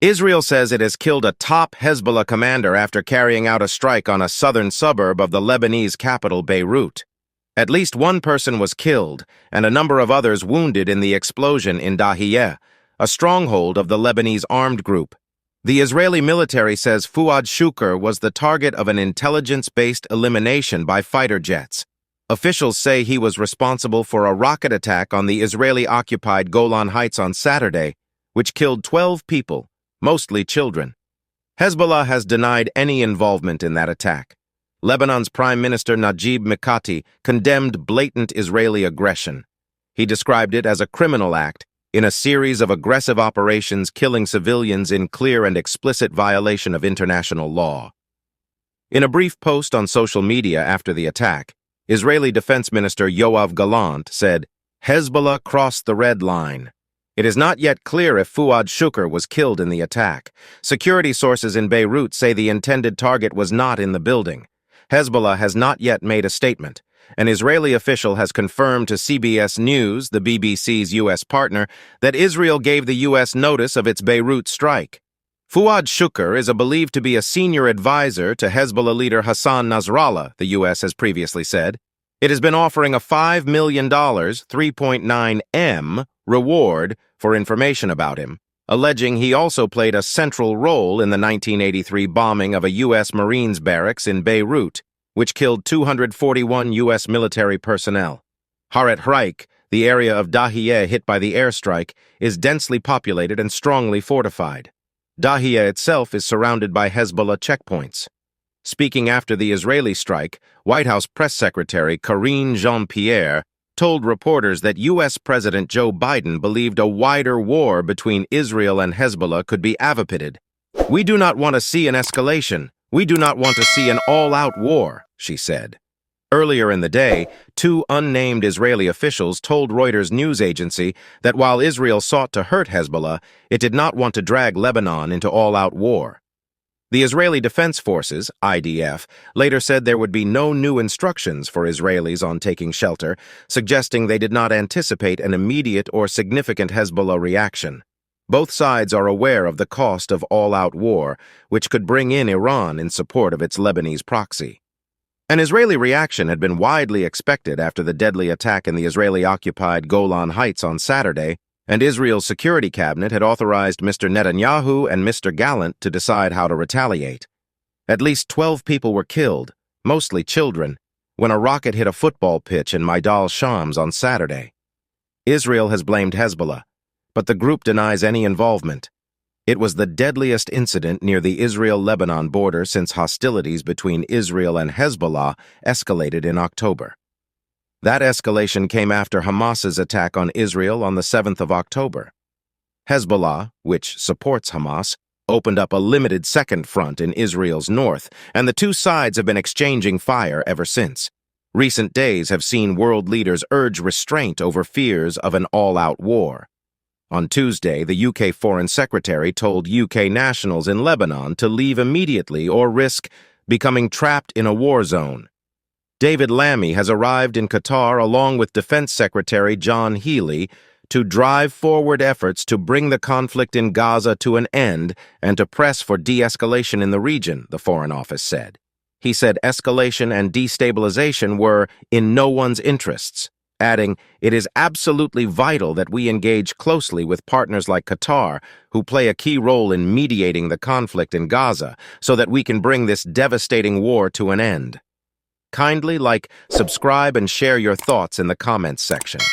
Israel says it has killed a top Hezbollah commander after carrying out a strike on a southern suburb of the Lebanese capital, Beirut. At least one person was killed, and a number of others wounded in the explosion in Dahiyeh, a stronghold of the Lebanese armed group. The Israeli military says Fuad Shukr was the target of an intelligence-based elimination by fighter jets. Officials say he was responsible for a rocket attack on the Israeli-occupied Golan Heights on Saturday, which killed 12 people, mostly children. Hezbollah has denied any involvement in that attack. Lebanon's Prime Minister Najib Mikati condemned blatant Israeli aggression. He described it as a criminal act in a series of aggressive operations killing civilians in clear and explicit violation of international law. In a brief post on social media after the attack, Israeli Defense Minister Yoav Gallant said, "Hezbollah crossed the red line." It is not yet clear if Fuad Shukr was killed in the attack. Security sources in Beirut say the intended target was not in the building. Hezbollah has not yet made a statement. An Israeli official has confirmed to CBS News, the BBC's U.S. partner, that Israel gave the U.S. notice of its Beirut strike. Fuad Shukr is believed to be a senior advisor to Hezbollah leader Hassan Nasrallah, the U.S. has previously said. It has been offering a $5 million, 3.9 M, reward for information about him, alleging he also played a central role in the 1983 bombing of a U.S. Marines barracks in Beirut, which killed 241 U.S. military personnel. Haret Hraik, the area of Dahiyeh hit by the airstrike, is densely populated and strongly fortified. Dahiyeh itself is surrounded by Hezbollah checkpoints. Speaking after the Israeli strike, White House Press Secretary Karine Jean-Pierre told reporters that U.S. President Joe Biden believed a wider war between Israel and Hezbollah could be avapided. "We do not want to see an escalation. We do not want to see an all-out war," she said. Earlier in the day, two unnamed Israeli officials told Reuters news agency that while Israel sought to hurt Hezbollah, it did not want to drag Lebanon into all-out war. The Israeli Defense Forces, IDF, later said there would be no new instructions for Israelis on taking shelter, suggesting they did not anticipate an immediate or significant Hezbollah reaction. Both sides are aware of the cost of all-out war, which could bring in Iran in support of its Lebanese proxy. An Israeli reaction had been widely expected after the deadly attack in the Israeli-occupied Golan Heights on Saturday, and Israel's security cabinet had authorized Mr. Netanyahu and Mr. Gallant to decide how to retaliate. At least 12 people were killed, mostly children, when a rocket hit a football pitch in Maidal Shams on Saturday. Israel has blamed Hezbollah, but the group denies any involvement. It was the deadliest incident near the Israel-Lebanon border since hostilities between Israel and Hezbollah escalated in October. That escalation came after Hamas's attack on Israel on the 7th of October. Hezbollah, which supports Hamas, opened up a limited second front in Israel's north, and the two sides have been exchanging fire ever since. Recent days have seen world leaders urge restraint over fears of an all-out war. On Tuesday, the UK Foreign Secretary told UK nationals in Lebanon to leave immediately or risk becoming trapped in a war zone. David Lammy has arrived in Qatar along with Defense Secretary John Healey to drive forward efforts to bring the conflict in Gaza to an end and to press for de-escalation in the region, the Foreign Office said. He said escalation and destabilization were in no one's interests, adding, "It is absolutely vital that we engage closely with partners like Qatar, who play a key role in mediating the conflict in Gaza, so that we can bring this devastating war to an end." Kindly like, subscribe, and share your thoughts in the comments section.